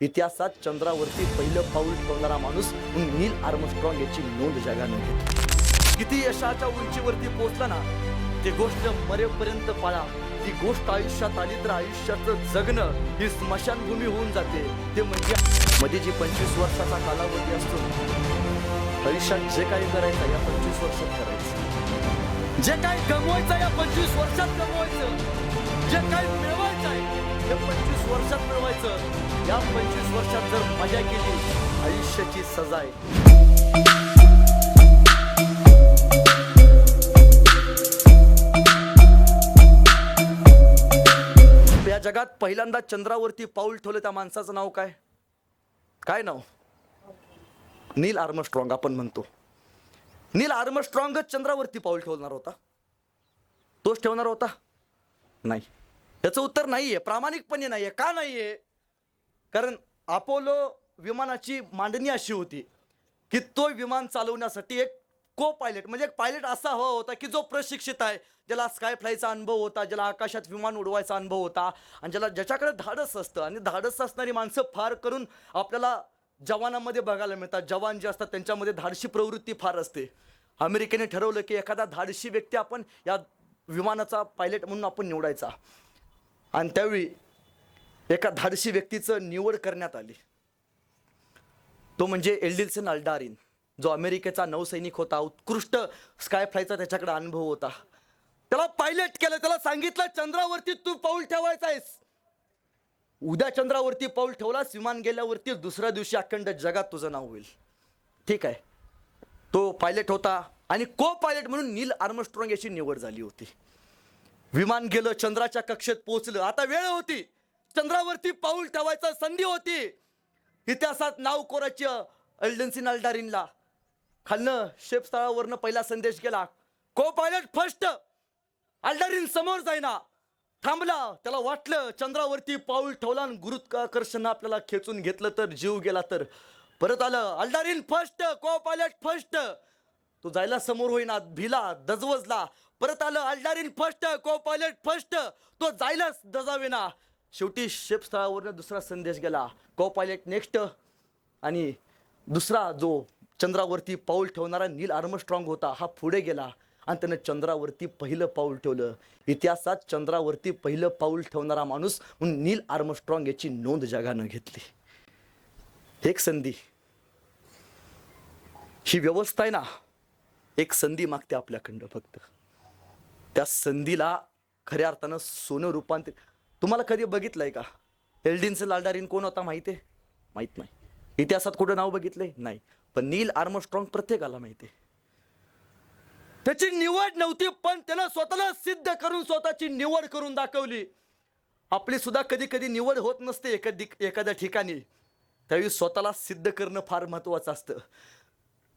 इतिहासात चंद्रावरती पहिलं पाऊल ठेवणारा माणूस म्हणून नील आर्मस्ट्रॉंग याची नोंद जगानं घेतली। किती यशाच्या उंचीवरती पोहोचला ना, ती गोष्ट मरेपर्यंत पाळा। ती गोष्ट आयुष्यात आली तर आयुष्याचं जगणं ही स्मशानभूमी होऊन जाते। ते म्हणजे मध्ये जी 25 वर्षाचा कालावधी असतो, आयुष्यात जे काही करायचं या 25 वर्षात करायचं, जे काही गमवायचं या 25 वर्षात गमवायचं, जे काही मिळवायचं आहे हे 25 वर्षात मिळवायचं। या 25 वर्षात जर मजा केली, आयुष्याची सजा आहे। या जगात पहिल्यांदा चंद्रावरती पाऊल ठेवलं त्या माणसाचं नाव काय? काय नाव? नील आर्मस्ट्रॉंग आपण म्हणतो। नील आर्मस्ट्रॉंगच चंद्रावरती पाऊल ठेवणार होता? तोच ठेवणार होता? नाही। याचं उत्तर नाहीये, प्रामाणिकपणे नाहीये। का नाहीये? कारण अपोलो विमानाची मांडणी अशी होती की तो विमान चालवण्यासाठी एक को पायलट म्हणजे एक पायलट असा हवा होता की जो प्रशिक्षित आहे, ज्याला स्काय फ्लायचा अनुभव होता, ज्याला आकाशात विमान उडवायचा अनुभव होता आणि ज्याच्याकडे धाडस असतं। आणि धाडस असणारी माणसं फार करून आपल्याला जवानांमध्ये बघायला मिळतात। जवान जे असतात त्यांच्यामध्ये धाडशी प्रवृत्ती फार असते। अमेरिकेने ठरवलं की एखादा धाडशी व्यक्ती आपण या विमानाचा पायलट म्हणून आपण निवडायचा, आणि त्यावेळी एका धाडशी व्यक्तीचं निवड करण्यात आली। तो म्हणजे एल्डिसन अल्डारिन, जो अमेरिकेचा नौसैनिक होता, उत्कृष्ट स्काय फ्लायचा त्याच्याकडे अनुभव होता। त्याला पायलट केलं, त्याला सांगितलं चंद्रावरती तू पाऊल ठेवायचं आहेस। उद्या चंद्रावरती पाऊल ठेवलास, विमान गेल्यावरती दुसऱ्या दिवशी अखंड जगात तुझं नाव होईल। ठीक आहे, तो पायलट होता आणि को पायलट म्हणून नील आर्मस्ट्रॉंग याची निवड झाली होती। विमान गेलं, चंद्राच्या कक्षेत पोहोचलं। आता वेळ होती, चंद्रावरती पाऊल ठेवायची संधी होती। इतिहासात नाव कोरायचं एल्डिसन अल्डारिनला। खालनं क्षेपस्थळावरनं पहिला संदेश गेला, को पायलट फर्स्ट। अल्डारिन समोर जाईना, थांबला। त्याला वाटलं चंद्रावरती पाऊल ठेवला आणि गुरुत्वाकर्षण आपल्याला खेचून घेतलं तर जीव गेला तर। परत आलं, अल्डारिन फर्स्ट, को पायलट फर्स्ट। तो जायला समोर होईना, भिला, दजवजला। परत आलं, अल्डारिन फर्स्ट, को पायलट फर्स्ट। तो जायलाच दजावेना। शेवटी क्षेपस्थळावरनं दुसरा संदेश गेला, को पायलट नेक्स्ट। आणि दुसरा जो चंद्रावरती पाऊल ठेवणारा नील आर्मस्ट्रॉंग होता, हा पुढे गेला आणि त्यानं चंद्रावरती पहिलं पाऊल ठेवलं। इतिहासात चंद्रावरती पहिलं पाऊल ठेवणारा माणूस म्हणून नील आर्मस्ट्रॉंग याची नोंद जगानं घेतली। एक संधी, ही व्यवस्था आहे ना, एक संधी मागते आपल्याकडं फक्त। त्या संधीला खऱ्या अर्थानं सोनं रूपांतरित। तुम्हाला कधी बघितलंय का एल्डिसन अल्डारिन कोण होता? माहिती आहे? माहित नाही। इतिहासात कुठं नाव बघितलंय? नाही। पण नील आर्मस्ट्रॉंग प्रत्येकाला माहिती आहे। त्याची निवड नव्हती, पण त्यानं स्वतःला सिद्ध करून स्वतःची निवड करून दाखवली। आपली सुद्धा कधी कधी निवड होत नसते एखाद्या ठिकाणी, त्यावेळी स्वतःला सिद्ध करणं फार महत्वाचं असतं।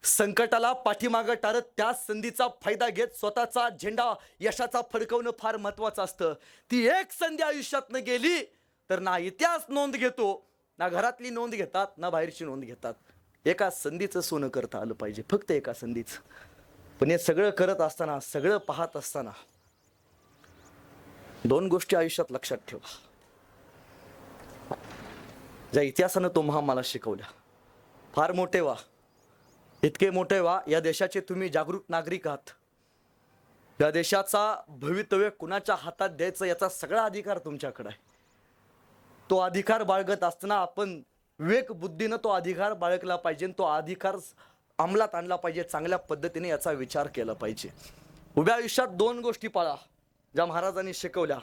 संकटाला पाठीमागं टाळत त्या संधीचा फायदा घेत स्वतःचा झेंडा यशाचा फडकवणं फार महत्वाचं असतं। ती एक संधी आयुष्यातनं गेली तर ना इतिहास नोंद घेतो, ना घरातली नोंद घेतात, ना बाहेरची नोंद घेतात। एका संधीचं सोनं करता आलं पाहिजे, फक्त एका संधीचं। पण हे सगळं करत असताना, सगळं पाहत असताना दोन गोष्टी आयुष्यात लक्षात ठेवा, ज्या इतिहासानं तुम्हा मला शिकवल्या। फार मोठे व्हा, इतके मोठे व्हा, या देशाचे तुम्ही जागरूक नागरिक आहात। या देशाचा भवितव्य कुणाच्या हातात द्यायचं याचा सगळा अधिकार तुमच्याकडे आहे। तो अधिकार बाळगत असताना आपण विवेक बुद्धीनं तो अधिकार बाळगला पाहिजे, तो अधिकार अंमलात आणला पाहिजे, चांगल्या पद्धतीने याचा विचार केला पाहिजे। उभ्या आयुष्यात दोन गोष्टी पाळा ज्या महाराजांनी शिकवल्या।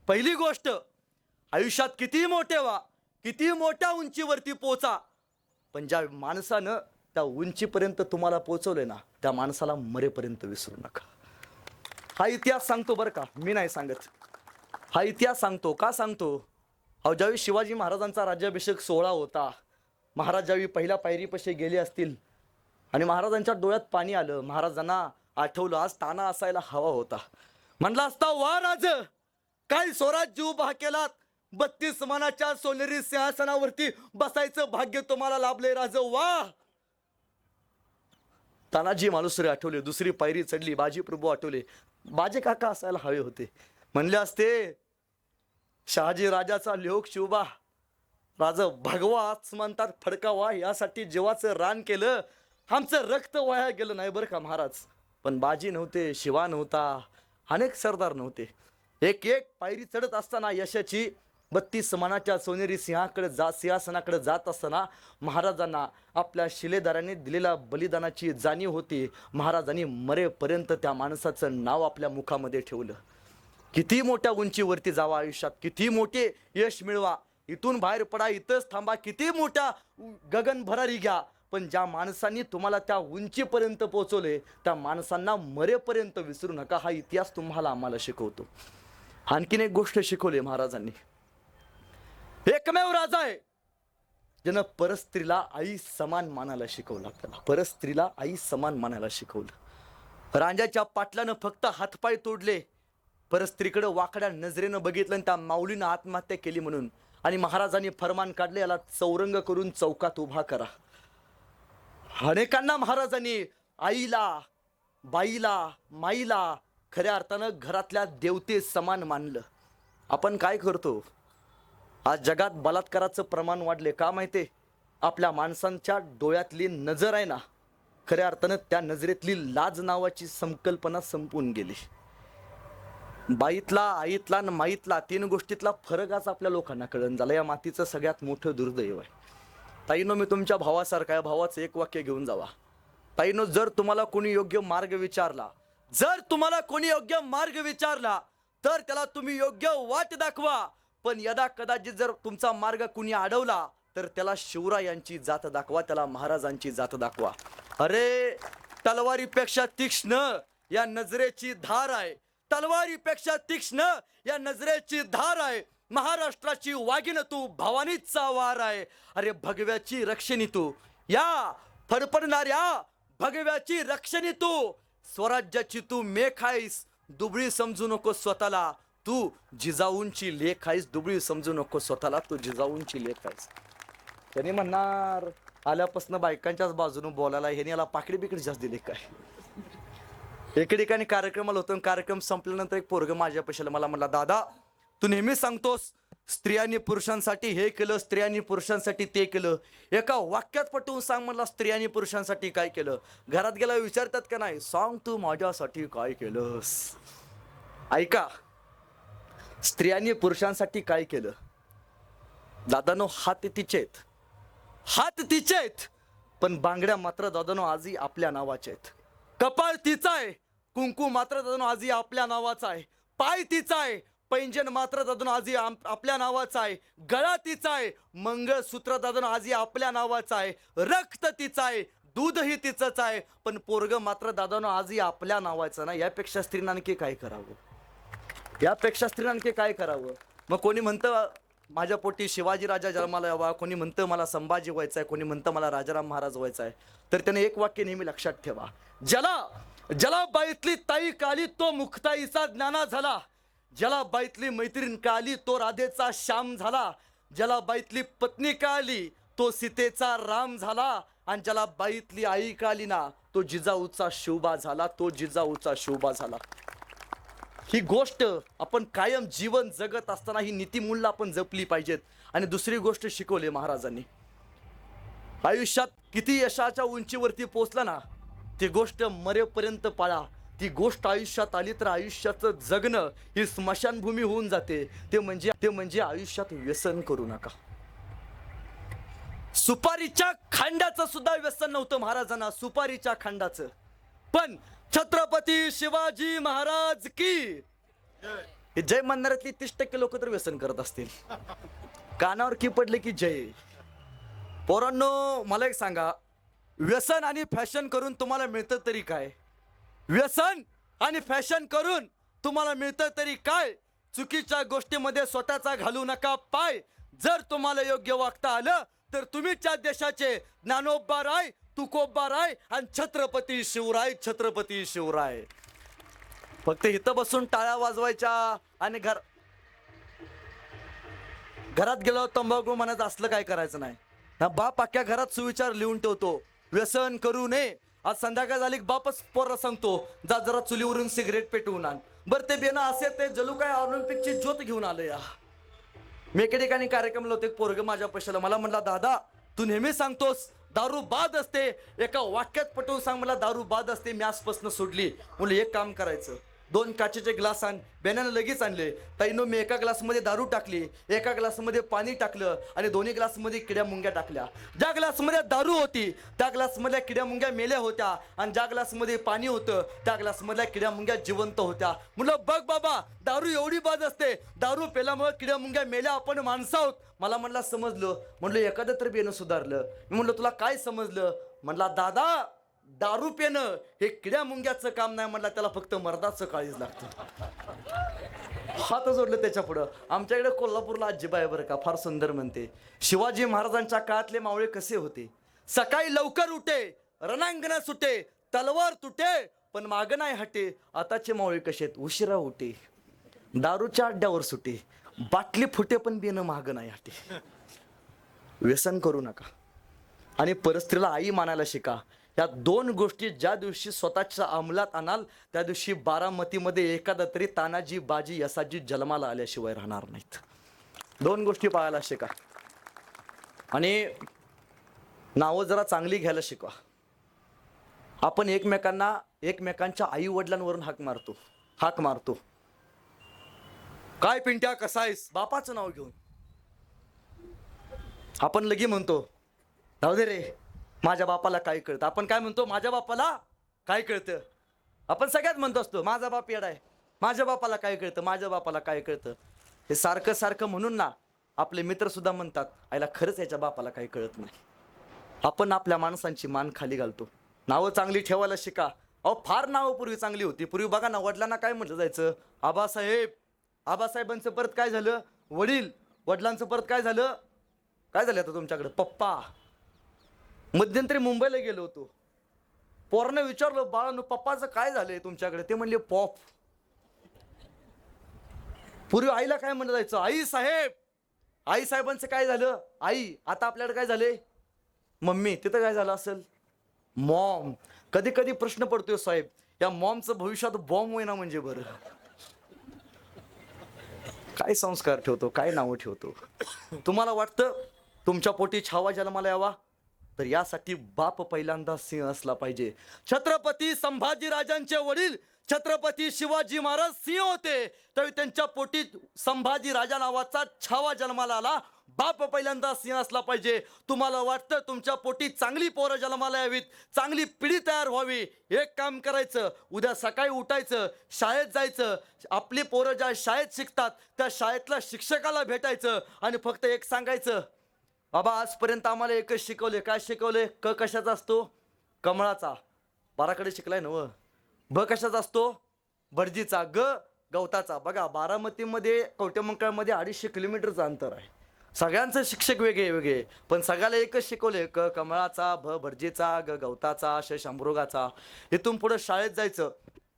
पहिली गोष्ट, आयुष्यात किती मोठे व्हा, किती मोठ्या उंचीवरती पोहोचा, पण ज्या माणसानं त्या उंचीपर्यंत तुम्हाला पोहोचवले ना, त्या माणसाला मरेपर्यंत विसरू नका। हा इतिहास सांगतो बरं का, मी नाही सांगत। हा इतिहास सांगतो। का सांगतो? अहो, ज्यावेळी शिवाजी महाराजांचा राज्याभिषेक सोहळा होता, महाराज ज्यावेळी पहिल्या पायरीपाशी गेले असतील आणि महाराजांच्या डोळ्यात पाणी आलं, महाराजांना आठवलं आज ताना असायला हवा होता। म्हणला असता, वा राज, काय स्वराज्य उभा केलात, 32 मानाच्या सोनेरी सिंहासनावरती बसायचं भाग्य तुम्हाला लाभले राज, वा। तानाजी मालुसरे आठवले, दुसरी पायरी चढली, बाजी प्रभू आठवले, बाजे काका असायला हवे होते। म्हणले असते, शहाजी राजाचा लोक शिवबा राजा भगवाच म्हणतात फडकावा, यासाठी जीवाचं रान केलं, आमचं रक्त वाया गेलं नाही बरं का महाराज. पण बाजी नव्हते, शिवा नव्हता, अनेक सरदार नव्हते. एक एक पायरी चढत असताना यशाची 32 मानाच्या सोनेरी सिंहासनाकडे जात असताना महाराजांना आपल्या शिलेदाराने दिलेल्या बलिदानाची जाणीव होती. महाराजांनी मरेपर्यंत त्या माणसाचं नाव आपल्या मुखामध्ये ठेवलं. किती मोठ्या उंचीवरती जावा आयुष्यात, किती मोठे यश मिळवा, इथून बाहेर पडा, इथंच थांबा, किती मोठ्या गगन भरारी घ्या, पण ज्या माणसांनी तुम्हाला त्या उंचीपर्यंत पोहोचवले त्या माणसांना मरेपर्यंत विसरू नका. हा इतिहास तुम्हाला आम्हाला शिकवतो. आणखीन एक गोष्ट शिकवली महाराजांनी. एकमेव राजा आहे ज्यानं परस्त्रीला आई समान मानायला शिकवलं. आपल्याला परस्त्रीला आई समान मानायला शिकवलं. राजाच्या पाटलानं फक्त हातपाय तोडले, परस्त्रीकडे वाकड्या नजरेनं बघितलं आणि त्या माऊलीनं आत्महत्या केली म्हणून. आणि महाराजांनी फरमान काढले, याला चौरंग करून चौकात उभा करा. अनेकांना महाराजांनी आईला, बाईला, माईला खऱ्या अर्थानं घरातल्या देवते समान मानलं. आपण काय करतो? आज जगात बलात्काराचं प्रमाण वाढले. का माहिती? आपल्या माणसांच्या डोळ्यातली नजर आहे ना, खऱ्या अर्थानं त्या नजरेतली लाज नावाची संकल्पना संपून गेली. बाईतला, आईतला आणि माईतला 3 गोष्टीतला फरक आज आपल्या लोकांना कळण झाला. या मातीचं सगळ्यात मोठं दुर्दैव आहे. ताईनो, मी तुमच्या भावासारखा आहे. भावाचं एक वाक्य घेऊन जावा. ताईनो, जर तुम्हाला कोणी योग्य मार्ग विचारला, तर त्याला तुम्ही योग्य वाट दाखवा. पण यदा कदाचित जर तुमचा मार्ग कुणी अडवला तर त्याला शिवरायांची जात दाखवा, त्याला महाराजांची जात दाखवा. अरे, तलवारीपेक्षा तीक्ष्ण या नजरेची धार आहे. तलवारीपेक्षा तीक्ष्ण या नजरेची धार आहे. महाराष्ट्राची वाघीण तू, भवानीचा वार आहे. अरे भगव्याची रक्षणी तू, या फडफडणाऱ्या भगव्याची रक्षणी तू, स्वराज्याची तू मेख आहेस, दुबळी समजू नको स्वतःला. तू जिजाऊंची लेख आहेस, दुबळी समजू नको स्वतःला, तू जिजाऊंची लेख आहेस. त्यांनी म्हणणार आल्यापासून बायकांच्याच बाजूने बोलायला, ह्याने याला पाकडी बिकडी जास्त दिली काय. एके ठिकाणी कार्यक्रमाला होतो, कार्यक्रम संपल्यानंतर एक पोरग माझ्या पैशाला मला म्हणला, दादा तू नेहमी सांगतोस स्त्रियांनी पुरुषांसाठी हे केलं, स्त्रियांनी पुरुषांसाठी ते केलं, एका वाक्यात पटवून सांग म्हणला स्त्रियांनी पुरुषांसाठी काय केलं. घरात गेला विचारतात का नाही, सांग तू माझ्यासाठी काय केलंस. ऐका, स्त्रियांनी पुरुषांसाठी काय केलं. दादानो, हात तिचे आहेत, पण बांगड्या मात्र दादानो आजही आपल्या नावाचे आहेत. कपाळ तिचा आहे, कुंकू मात्र दादानो आजही आपल्या नावाचा आहे. पाय तिचा आहे, पैंजण मात्र दादानो आजही आपल्या नावाचा आहे. गळा तिचा आहे, मंगळसूत्र दादानो आजही आपल्या नावाचा आहे. रक्त तिचा आहे, दूधही तिचंच आहे, पण पोरग मात्र दादानो आजही आपल्या नावाचं ना. यापेक्षा स्त्रीनं आणखी काय करावं. मग कोणी म्हणतं माझ्या पोटी शिवाजी राजा जन्माला यावा, कोणी म्हणतं मला संभाजी व्हायचं आहे, कोणी म्हणतं मला राजाराम महाराज व्हायचं आहे. तर त्याने एक वाक्य नेहमी लक्षात ठेवा, ज्याला बाईतली ताई काली तो मुक्ताईचा ज्ञाना झाला, ज्याला बाईतली मैत्रीण काली तो राधेचा श्याम झाला, ज्याला बाईतली पत्नी काली तो सीतेचा राम झाला, आणि ज्याला बाईतली आई काली ना तो जिजाऊचा शिवबा झाला. ही गोष्ट आपण कायम जीवन जगत असताना ही नीतिमूल्य आपण जपली पाहिजेत. आणि दुसरी गोष्ट शिकवली महाराजांनी, आयुष्यात किती यशाच्या उंचीवरती पोहोचला ना, ती गोष्ट मरेपर्यंत पाळा. ती गोष्ट आयुष्यात आली तर आयुष्याचं जगणं ही स्मशानभूमी होऊन जाते. ते म्हणजे आयुष्यात व्यसन करू नका. सुपारीच्या खांडाचं सुद्धा व्यसन नव्हतं महाराजांना, सुपारीच्या खांडाचं. पण छत्रपती शिवाजी महाराज की जय म्हणणाऱ्यातली 30% लोक तर व्यसन करत असतील. कानावर की पडले की जय. पोरांनो, मला एक सांगा, व्यसन आणि फॅशन करून तुम्हाला मिळतं तरी काय? व्यसन आणि फॅशन करून तुम्हाला मिळतं तरी काय? चुकीच्या गोष्टीमध्ये स्वतःचा घालू नका पाय. जर तुम्हाला योग्य वागता आलं तर तुम्हीच्या देशाचे ज्ञानोबा राय, तुकोबा राय आणि छत्रपती शिवराय. फक्त इथं बसून टाळ्या वाजवायच्या आणि घरात गेलो तंबाखू म्हणत असलं काय करायचं नाही. बाप अख्ख्या घरात सुविचार लिहून ठेवतो, व्यसन करू नये. आज संध्याकाळ झाली बापच पोरं सांगतो, जा जरा चुलीवरून सिगरेट पेटवून आण. बरं ते बेना असे ते जलू काय ऑलिम्पिकची ज्योत घेऊन आले या. मी एके ठिकाणी कार्यक्रमला होते, पोरग माझ्या पैशाला मला म्हणला, दादा तू नेहमी सांगतोस दारू बाद असते, एका वाक्यात पटवून सांग मला दारू बाद असते, मी आजपासून सोडली. म्हणलं एक काम करायचं, 2 काचेचे ग्लास आण. बेनानं लगेच आणले. ताईनो मी एका ग्लासमध्ये दारू टाकली, एका ग्लासमध्ये पाणी टाकलं आणि दोन्ही ग्लासमध्ये किड्या मुंग्या टाकल्या. ज्या ग्लासमध्ये दारू होती त्या ग्लासमधल्या किड्या मुंग्या मेल्या होत्या आणि ज्या ग्लासमध्ये पाणी होतं त्या ग्लासमधल्या किड्या मुंग्या जिवंत होत्या. म्हणलं बघ बाबा, दारू एवढी बाद असते, दारू पेल्यामुळे किड्या मुंग्या मेल्या, आपण माणसं आहोत. मला म्हणला समजलं. म्हणलं एखादं तर बेनं सुधारलं. मी म्हणलं तुला काय समजलं? म्हणला दादा दारू पेणं हे किड्या मुंग्याचं काम नाही, म्हणला त्याला फक्त मर्दाचं काळीज लागतं. हात जोडलं त्याच्या पुढं. आमच्याकडे कोल्हापूरला आजीबा आहे बरं का, फार सुंदर म्हणते, शिवाजी महाराजांच्या काळातले मावळे कसे होते, सकाळी लवकर उठे, रणांगण सुटे, तलवार तुटे, पण माग नाही हटे. आताचे मावळे कसे आहेत, उशिरा उठे, दारूच्या अड्ड्यावर सुटे, बाटली फुटे, पण बेनं माग नाही हटे. व्यसन करू नका आणि परस्त्रीला आई मानायला शिका. या 2 गोष्टी ज्या दिवशी स्वतःच्या अंमलात आणाल त्या दिवशी बारामतीमध्ये एखादा तरी तानाजी बाजी यसाजी जन्माला आल्याशिवाय राहणार नाहीत. 2 गोष्टी पाहायला शिका आणि नावं जरा चांगली घ्यायला शिकवा. आपण एकमेकांच्या आई वडिलांवरून हाक मारतो. काय पिंट्या कसा आहेस, बापाचं नाव घेऊन. आपण लगी म्हणतो जाऊ दे रे, माझ्या बापाला काय कळतं. आपण काय म्हणतो, माझ्या बापाला काय कळतं. आपण सगळ्यात म्हणतो असतो माझा बाप येडा आहे, माझ्या बापाला काय कळतं, माझ्या बापाला काय कळतं. हे सारखं सारखं म्हणून ना आपले मित्र सुद्धा म्हणतात आईला खरंच याच्या बापाला काही कळत नाही. आपण आपल्या माणसांची मान खाली घालतो. नावं चांगली ठेवायला शिका. अहो फार नावं पूर्वी चांगली होती. पूर्वी बघा ना, वडिलांना काय म्हटलं जायचं, आबासाहेब. आबासाहेबांचं परत काय झालं, वडील. वडिलांचं परत काय झालं आता तुमच्याकडे, पप्पा. मध्यंतरी मुंबईला गेलो होतो, पोरानं विचारलं बाळांनो पप्पाचं काय झालंय तुमच्याकडे, ते म्हणले पॉप. पूर्वी आईला काय म्हणलं जायचं, आई साहेब. आई साहेबांचं काय झालं, आई. आता आपल्याकडे काय झाले, मम्मी. तिथं काय झालं असेल, मॉम. कधी कधी प्रश्न पडतोय साहेब, या मॉमचं भविष्यात बॉम्ब होईना म्हणजे बरं. काय संस्कार ठेवतो, काय नावं ठेवतो. तुम्हाला वाटतं तुमच्या पोटी छावा जन्माला यावा, तर यासाठी बाप पहिल्यांदा सिंह असला पाहिजे. छत्रपती संभाजीराजांचे वडील छत्रपती शिवाजी महाराज सिंह होते, तर त्यांच्या पोटी संभाजी राजा नावाचा छावा जन्माला आला. बाप पहिल्यांदा सिंह असला पाहिजे. तुम्हाला वाटतं तुमच्या पोटी चांगली पोरं जन्माला यावीत, चांगली पिढी तयार व्हावी, एक काम करायचं, उद्या सकाळी उठायचं, शाळेत जायचं, आपली पोरं ज्या शाळेत शिकतात त्या शाळेतल्या शिक्षकाला भेटायचं आणि फक्त एक सांगायचं, बाबा आजपर्यंत आम्हाला एकच शिकवले. काय शिकवले, क कशाचा असतो, कमळाचा. बाराकडे शिकलाय ना व. ब कशाचा असतो, भटजीचा. ग गवताचा. बघा बारामतीमध्ये कवटेमंकाळमध्ये 250 किलोमीटरचं अंतर आहे. सगळ्यांचे शिक्षक वेगळे, पण सगळ्याला एकच शिकवले, क कमळाचा, भ भटजीचा, ग गवताचा, श शामृगाचा. इथून पुढे शाळेत जायचं,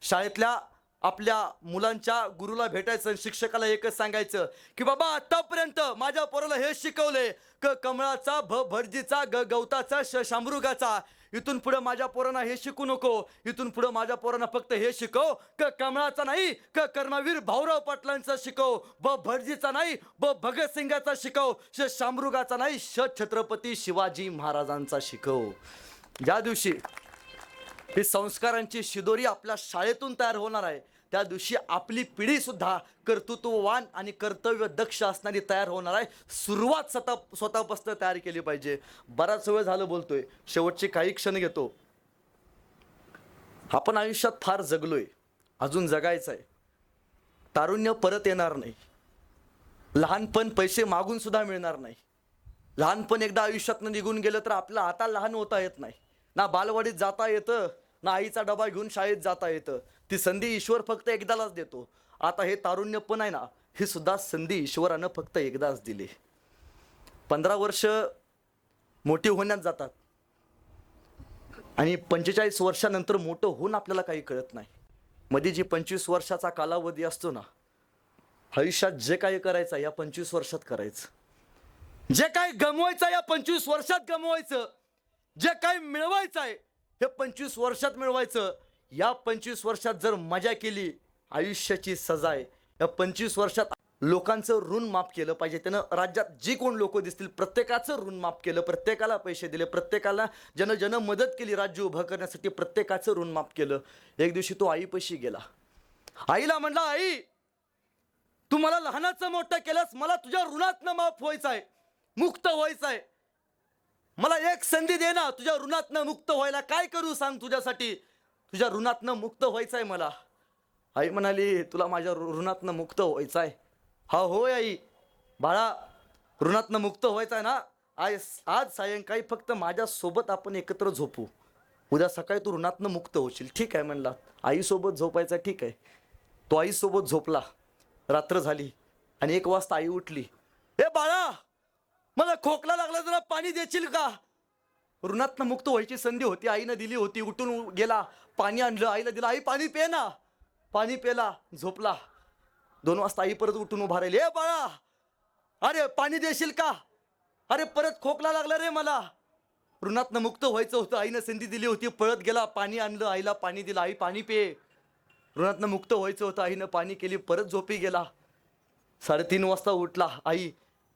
शाळेतल्या आपल्या मुलांच्या गुरुला भेटायचं, शिक्षकाला एकच सांगायचं की बाबा आतापर्यंत माझ्या पोराला हे शिकवले, क कमळाचा, भ भटजीचा, ग गवताचा, श शामृगाचा. इथून पुढे माझ्या पोरांना हे शिकू नको, इथून पुढे माझ्या पोरांना फक्त हे शिकव, क कमळाचा नाही, क कर्मवीर भाऊराव पाटलांचा शिकव, ब भटजीचा नाही, ब भगतसिंगाचा शिकव, श शामृगाचा नाही, श छत्रपती शिवाजी महाराजांचा शिकव. ज्या दिवशी ही संस्कारांची शिदोरी आपल्या शाळेतून तयार होणार आहे त्या दिवशी आपली पिढी सुद्धा कर्तृत्ववान आणि कर्तव्य दक्ष असणारी तयार होणार आहे. सुरुवात स्वतःपासून तयार केली पाहिजे. बराच वेळ झालं बोलतोय, शेवटचे काही क्षण घेतो. आपण आयुष्यात फार जगलोय, अजून जगायचं आहे. तारुण्य परत येणार नाही, लहानपण पैसे मागून सुद्धा मिळणार नाही. लहानपण एकदा आयुष्यातनं निघून गेलं तर आपलं आता लहान होता येत नाही. ना बालवाडीत जाता येतं, ना आईचा डबा घेऊन शाळेत जाता येतं. ती संधी ईश्वर फक्त एकदालाच देतो. आता हे तारुण्य पण आहे ना, ही सुद्धा संधी ईश्वरानं फक्त एकदाच दिली. 15 वर्ष मोठी होण्यात जातात आणि 45 वर्षानंतर मोठं होऊन आपल्याला काही कळत नाही. मध्ये जी 25 वर्षाचा कालावधी असतो ना, आयुष्यात जे काही करायचं या 25 वर्षात करायचं, जे काही गमवायचं या 25 वर्षात गमवायचं, जे काही मिळवायचं आहे हे 25 वर्षात मिळवायचं. या 25 वर्षात जर मजा केली, आयुष्याची सजा आहे. या 25 वर्षात लोकांचं ऋण माफ केलं पाहिजे. त्यानं राज्यात जी कोण लोक दिसतील प्रत्येकाचं ऋण माफ केलं, प्रत्येकाला पैसे दिले, प्रत्येकाला ज्यानं मदत केली राज्य उभं करण्यासाठी प्रत्येकाचं ऋण माफ केलं. एक दिवशी तो आईपाशी गेला. आईला म्हणला, आई तू मला लहानाचं मोठं केलंस, मला तुझ्या ऋणातनं माफ व्हायचंय, मुक्त व्हायचंय. मला एक संधी दे ना तुझ्या ऋणातनं मुक्त व्हायला. काय करू सांग तुझ्यासाठी, तुझ्या ऋणातनं मुक्त व्हायचंय मला. आई म्हणाली, तुला माझ्या ऋणातनं मुक्त व्हायचंय? हा होय आई. बाळा ऋणातनं मुक्त व्हायचंय ना, आज सायंकाळी फक्त माझ्यासोबत आपण एकत्र झोपू, उद्या सकाळी तू ऋणातनं मुक्त होशील. ठीक आहे म्हणला. आईसोबत झोपायचं, ठीक आहे. तो आईसोबत झोपला. रात्र झाली आणि 1 वाजता आई उठली. ए बाळा, मला खोकला लागला, जरा पाणी देशील का? ऋणातनं मुक्त व्हायची संधी होती, आईनं दिली होती. उठून गेला, पाणी आणलं, आईला दिलं. आई पाणी पे ना. पाणी पेला, झोपला. 2 वाजता आई परत उठून उभा राहिली. ए बाळा, अरे पाणी देशील का? अरे परत खोकला लागला रे मला. ऋणातनं मुक्त व्हायचं होतं, आईनं संधी दिली होती. पळत गेला, पाणी आणलं, आईला पाणी दिलं. आई पाणी पे. ऋणातनं मुक्त व्हायचं होतं, आईनं पाणी केली. परत झोपी गेला. 3:30 वाजता उठला आई,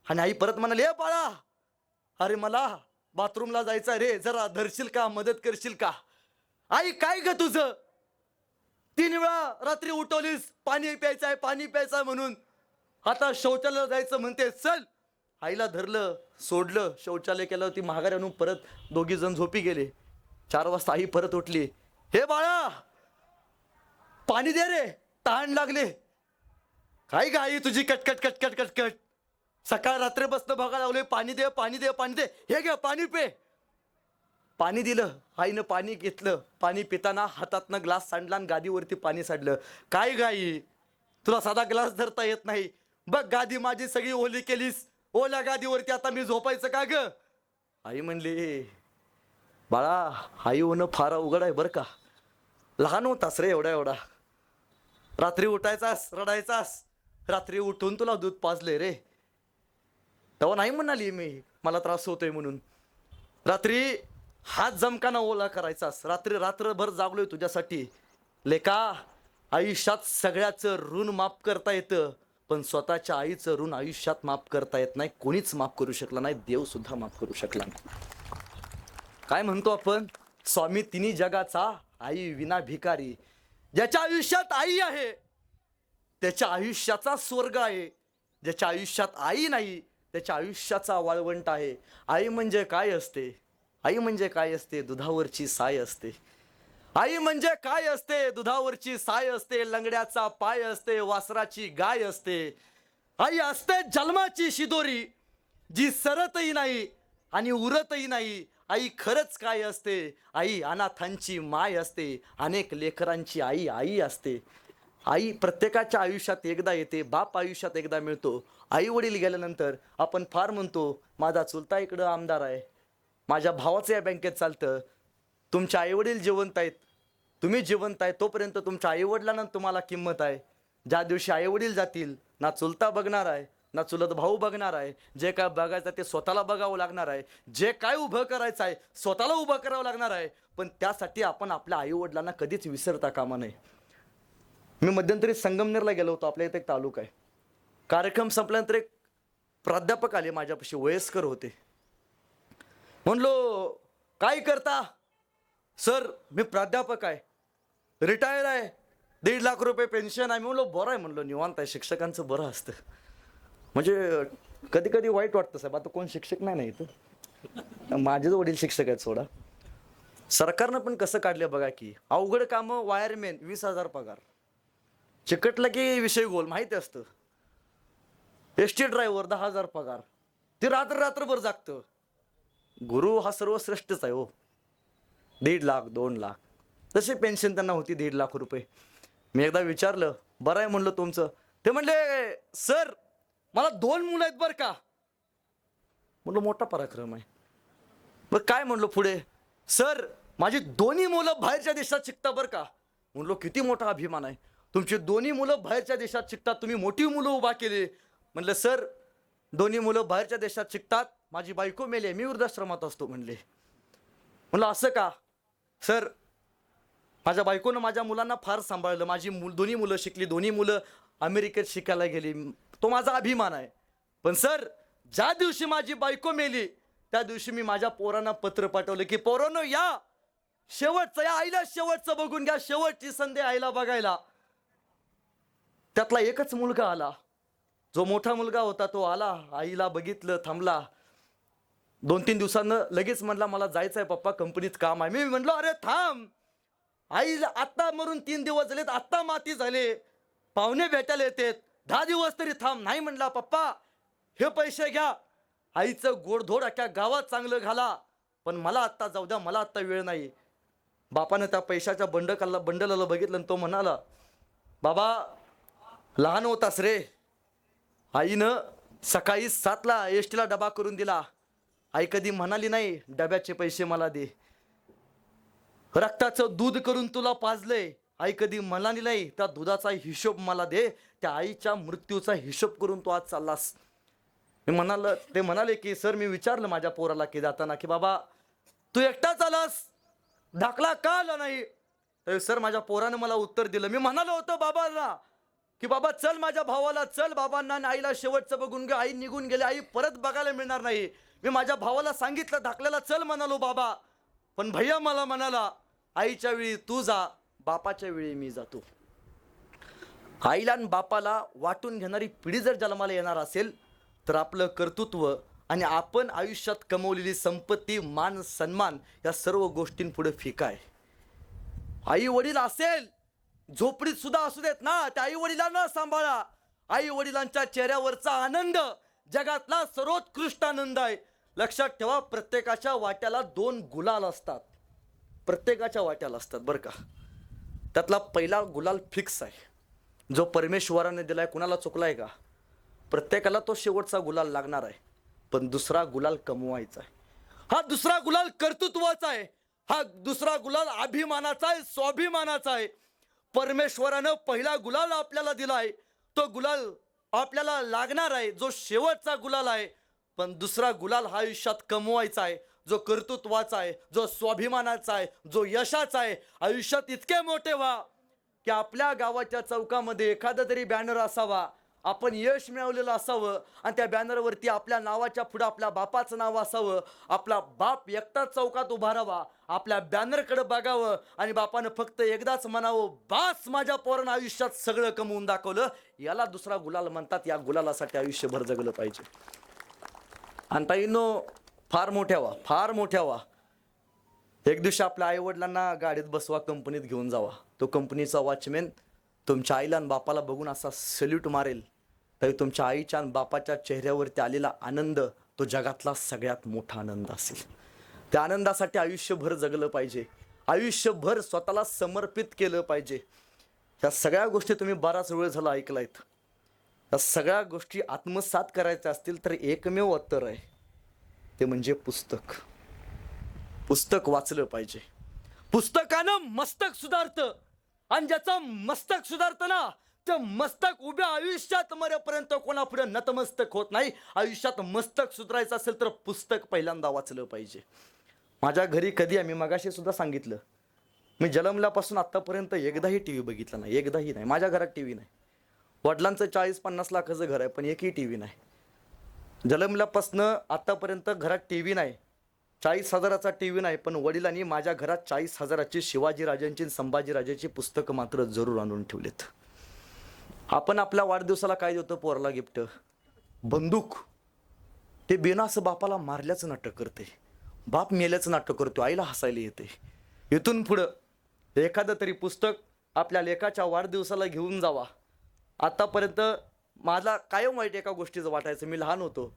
आणि आई परत म्हणाली, ए बाळा, अरे मला बाथरूमला जायचं रे, जरा धरशील का, मदत करशील का? आई काय ग तुझं? 3 वेळा रात्री उठवलीस, पाणी प्यायचं आहे, पाणी प्यायचं आहे म्हणून. आता शौचालयाला जायचं म्हणते, चल. आईला धरलं, सोडलं, शौचालय केलं. होती माघारी आणून परत 2घी जण झोपी गेले. 4 वाजता आई परत उठली. हे बाळा, पाणी दे रे, तहान लागले. काय ग आई तुझी कटकट कटकट कटकट, सकाळ रात्री बसणं बघा लावले, पाणी दे पाणी दे पाणी दे, हे घे पाणी पे. पाणी दिलं, आईनं पाणी घेतलं. पाणी पिताना हातातनं ग्लास सांडला आणि गादीवरती पाणी सांडलं. काय ग आई, तुला साधा ग्लास धरता येत नाही? बघ गादी माझी सगळी ओली केलीस, ओल्या गादीवरती आता मी झोपायचं का ग? आई म्हणली, बाळा आई होणं फार अवघड आहे बरं का. लहान होतास रे एवढा. रात्री उठायचास, रडायचास. रात्री उठून तुला दूध पाजले रे, तेव्हा नाही म्हणाली मी मला त्रास होतोय म्हणून. रात्री हात जमकाना ओला करायचास. रात्रभर जागलोय तुझ्यासाठी. लेका, आयुष्यात सगळ्याचं ऋण माफ करता येतं, पण स्वतःच्या आईचं ऋण आयुष्यात माफ करता येत नाही. कोणीच माफ करू शकला नाही, देव सुद्धा माफ करू शकला नाही. काय म्हणतो आपण, स्वामी तिन्ही जगाचा, आई विना भिकारी. ज्याच्या आयुष्यात आई आहे त्याच्या आयुष्याचा स्वर्ग आहे. ज्याच्या आयुष्यात आई नाही त्याच्या आयुष्याचा वाळवंट आहे. आई म्हणजे काय असते? आई म्हणजे काय असते? दुधावरची साय असते. आई म्हणजे काय असते? दुधावरची साय असते, लंगड्याचा पाय असते, वासराची गाय असते. आई असते जन्माची शिदोरी, जी सरतही नाही आणि उरतही नाही. आई खरंच काय असते? आई अनाथांची माय असते, अनेक लेकरांची आई आई असते. आई प्रत्येकाच्या आयुष्यात एकदा येते, बाप आयुष्यात एकदा मिळतो. आई वडील गेल्यानंतर आपण फार म्हणतो, माझा चुलता इकडं आमदार आहे, माझ्या भावाचं या बँकेत चालतं. तुमचे आईवडील जिवंत आहेत, तुम्ही जिवंत आहे, तोपर्यंत तुमच्या आईवडिलांना तुम्हाला किंमत आहे. ज्या दिवशी आईवडील जातील, ना चुलता बघणार आहे, ना चुलत भाऊ बघणार आहे. जे काय बघायचं ते स्वतःला बघावं लागणार आहे. जे काय उभं करायचं आहे स्वतःला उभं करावं लागणार आहे. पण त्यासाठी आपण आपल्या आईवडिलांना कधीच विसरता कामा नये. मी मध्यंतरी संगमनेरला गेलो होतो. आपल्या इथे एक तालुका आहे. कार्यक्रम संपल्यानंतर एक प्राध्यापक आले माझ्यापाशी, वयस्कर होते. म्हणलो, काय करता? सर मी प्राध्यापक आहे, रिटायर आहे, 1.5 लाख रुपये पेन्शन आहे. मी म्हणलो बरं आहे, म्हणलो निवांत आहे. शिक्षकांचं बरं असतं. म्हणजे कधी कधी वाईट वाटतं साहेब, आता कोण शिक्षक नाही इथं, माझेच वडील शिक्षक आहेत सोडा. सरकारनं पण कसं काढलं बघा की, अवघड कामं वायरमॅन 20,000 पगार, चिकटलं की विषय गोल माहिती असतं. एसटी ड्रायव्हर 10,000 पगार, ते रात्रभर जागतं. गुरु हा सर्वश्रेष्ठच आहे हो. 1.5 लाख 2 लाख तसे पेन्शन त्यांना होती, 1.5 लाख रुपये. मी एकदा विचारलं, बरं आहे म्हणलं तुमचं? ते म्हणले, सर मला 2 मुलं आहेत बरं का. म्हणलं मोठा पराक्रम आहे. बरं काय म्हणलो पुढे? सर माझी 2 मुलं बाहेरच्या देशात शिकतात बरं का. म्हणलो किती मोठा अभिमान आहे, तुमची 2 मुलं बाहेरच्या देशात शिकतात, तुम्ही मोठी मुलं उभा केली. म्हणलं सर 2 मुलं बाहेरच्या देशात शिकतात, माझी बायको मेली, मी वृद्धाश्रमात असतो म्हणले. म्हणलं असं का? सर माझ्या बायकोनं माझ्या मुलांना फार सांभाळलं. माझी दोन्ही मुलं शिकली, दोन्ही मुलं अमेरिकेत शिकायला गेली. तो माझा अभिमान आहे. पण सर, ज्या दिवशी माझी बायको मेली त्या दिवशी मी माझ्या पोरांना पत्र पाठवलं की पोरांनो या, शेवटचं या आईला शेवटचं बघून घ्या, शेवटची संधी आईला बघायला. त्यातला एकच मुलगा आला. जो मोठा मुलगा होता तो आला, आईला बघितलं, थांबला. 2-3 दिवसांना लगेच म्हणला मला जायचंय पप्पा, कंपनीत काम आहे. मी म्हणलो अरे थांब, आईला आत्ता मरून 3 दिवस झालेत, आत्ता माती झाले, पाहुणे भेटायला येतात, 10 दिवस तरी थांब. नाही म्हणला पप्पा हे पैसे घ्या, आईचं गोडधोड अख्ख्या गावात चांगलं घाला, पण मला आत्ता जाऊ द्या, मला आत्ता वेळ नाही. बापानं त्या पैशाच्या बंडलाला बघितलं आणि तो म्हणाला बाबा लहान होतास रे. आईनं सकाळी 7ला एसटीला डबा करून दिला. आई कधी म्हणाली नाही डब्याचे पैसे मला दे. रक्ताचं दूध करून तुला पाजलंय, आई कधी म्हणाली नाही त्या दुधाचा हिशोब मला दे. त्या आईच्या मृत्यूचा हिशोब करून तू आज चाललास. ते म्हणाले की सर, मी विचारलं माझ्या पोराला की जाताना की बाबा तू एकटाच आलास, दाखला का आला नाही? तर सर माझ्या पोरानं मला उत्तर दिलं, मी म्हणालो होतो बाबांना की बाबा चल माझ्या भावाला, चल बाबांना आणि आईला शेवटचं बघून घे. आई निघून गेली, आई परत बघायला मिळणार नाही. मी माझ्या भावाला सांगितलं दाखल्याला चल म्हणालो बाबा, पण भैया मला म्हणाला आईच्या वेळी तू जा, बापाच्या वेळी मी जातो. आईला आणि बापाला वाटून घेणारी पिढी जर जन्माला येणार असेल तर आपलं कर्तृत्व आणि आपण आयुष्यात कमवलेली संपत्ती, मान, सन्मान या सर्व गोष्टींपुढे फिका आहे. आई वडील असेल, झोपडीत सुद्धा असू देत ना, त्या आई वडिलांना सांभाळा. आई वडिलांच्या चेहऱ्यावरचा आनंद जगातला सर्वोत्कृष्ट आनंद आहे. लक्षात ठेवा, प्रत्येकाच्या वाट्याला 2 गुलाल असतात, प्रत्येकाच्या वाट्याला असतात बरं का. त्यातला पहिला गुलाल फिक्स आहे, जो परमेश्वराने दिलाय. कुणाला चुकलाय का? प्रत्येकाला तो शेवटचा गुलाल लागणार आहे. पण दुसरा गुलाल कमवायचा आहे. हा दुसरा गुलाल कर्तृत्वाचा आहे. हा दुसरा गुलाल अभिमानाचा आहे, स्वाभिमानाचा आहे. परमेश्वरानं पहिला गुलाल आपल्याला दिलाय, तो गुलाल आपल्याला लागणार आहे, जो शेवटचा गुलाल आहे. पण दुसरा गुलाल हा आयुष्यात कमवायचा आहे, जो कर्तृत्वाचा आहे, जो स्वाभिमानाचा आहे, जो यशाचा आहे. आयुष्यात इतके मोठे व्हा की आपल्या गावाच्या चौकामध्ये एखादा तरी बॅनर असावा, आपण यश मिळवलेलं असावं आणि त्या बॅनरवरती आपल्या नावाच्या पुढे आपल्या बापाचं नाव असावं. आपला बाप एकटाच चौकात उभा राहावा, आपल्या बॅनरकडे बघावं आणि बापानं फक्त एकदाच म्हणावं बास, माझ्या पोरानं आयुष्यात सगळं कमवून दाखवलं. याला दुसरा गुलाल म्हणतात. या गुलालासाठी आयुष्यभर जगलं पाहिजे. आणि ताईंनो, फार मोठ्या व्हा, फार मोठ्या व्हा. एक दिवशी आपल्या आईवडिलांना गाडीत बसवा, कंपनीत घेऊन जावा. तो कंपनीचा वॉचमॅन तुमच्या आईला आणि बापाला बघून असा सल्यूट मारेल, तरी तुमच्या आईच्या आणि बापाच्या चेहऱ्यावरती आलेला आनंद तो जगातला सगळ्यात मोठा आनंद असेल. त्या आनंदासाठी आयुष्यभर जगलं पाहिजे, आयुष्यभर स्वतःला समर्पित केलं पाहिजे. ह्या सगळ्या गोष्टी तुम्ही बराच वेळ झाला ऐकलायत. या सगळ्या गोष्टी आत्मसात करायच्या असतील तर एकमेव उत्तर आहे, ते म्हणजे पुस्तक. पुस्तक वाचलं पाहिजे. पुस्तकानं मस्तक सुधारतं आणि ज्याचं मस्तक सुधारतं ना, ते मस्तक उभ्या आयुष्यात मरेपर्यंत कोणापुढे नतमस्तक होत नाही. आयुष्यात मस्तक सुधारायचं असेल तर पुस्तक पहिल्यांदा वाचलं पाहिजे. माझ्या घरी कधी, आम्ही मगाशी सुद्धा सांगितलं, मी जन्मल्यापासून आत्तापर्यंत एकदाही टी व्ही बघितला नाही, एकदाही नाही. माझ्या घरात टी व्ही नाही. वडिलांचं 40-50 लाखाचं घर आहे पण एकही टी व्ही नाही. जन्मल्यापासनं आत्तापर्यंत घरात टी व्ही नाही, 40,000चा टी व्ही नाही, पण वडिलांनी माझ्या घरात 40,000ची शिवाजीराजांची, संभाजीराजाची पुस्तकं मात्र जरूर आणून ठेवलेत. आपण आपल्या वाढदिवसाला काय देतो पोराला गिफ्ट? बंदूक. ते बेनास बापाला मारल्याचं नाटक करते, बाप मेल्याचं नाटक करतो, आईला हसायला येते. इथून पुढं एखादं तरी पुस्तक आपल्या लेकाच्या वाढदिवसाला घेऊन जावा. आतापर्यंत माझा कायम वाईट एका गोष्टीचं वाटायचं, मी लहान होतो,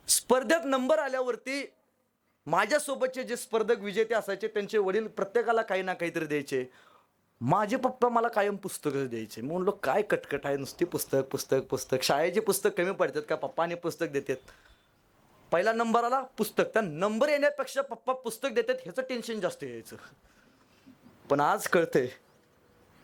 स्पर्धेत नंबर आल्यावरती माझ्यासोबतचे जे स्पर्धक विजेते असायचे त्यांचे वडील प्रत्येकाला काही ना काहीतरी द्यायचे. माझे पप्पा मला कायम पुस्तकं द्यायचे. मी म्हणलो काय कटकट आहे, नुसती पुस्तक पुस्तक पुस्तक. शाळेचे पुस्तक कमी पडतात का, पप्पाने पुस्तक देतात. पहिला नंबर आला पुस्तक, त्या नंबर येण्यापेक्षा पप्पा पुस्तक देतात ह्याचं टेन्शन जास्त यायचं. पण आज कळतंय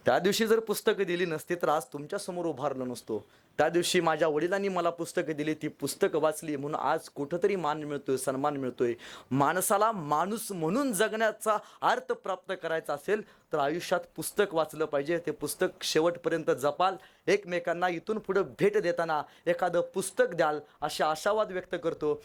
त्या दिवशी जर पुस्तकं दिली नसती तर आज तुमच्या समोर उभारलो नसतो. त्या दिवशी माझ्या वडिलांनी मला पुस्तकं दिली, ती पुस्तकं वाचली म्हणून आज कुठंतरी मान मिळतोय, सन्मान मिळतोय. माणसाला माणूस म्हणून जगण्याचा अर्थ प्राप्त करायचा असेल तर आयुष्यात पुस्तक वाचलं पाहिजे. ते पुस्तक शेवटपर्यंत जपाल. एकमेकांना इथून पुढे भेट देताना एखादं पुस्तक द्याल अशी आशावाद व्यक्त करतो.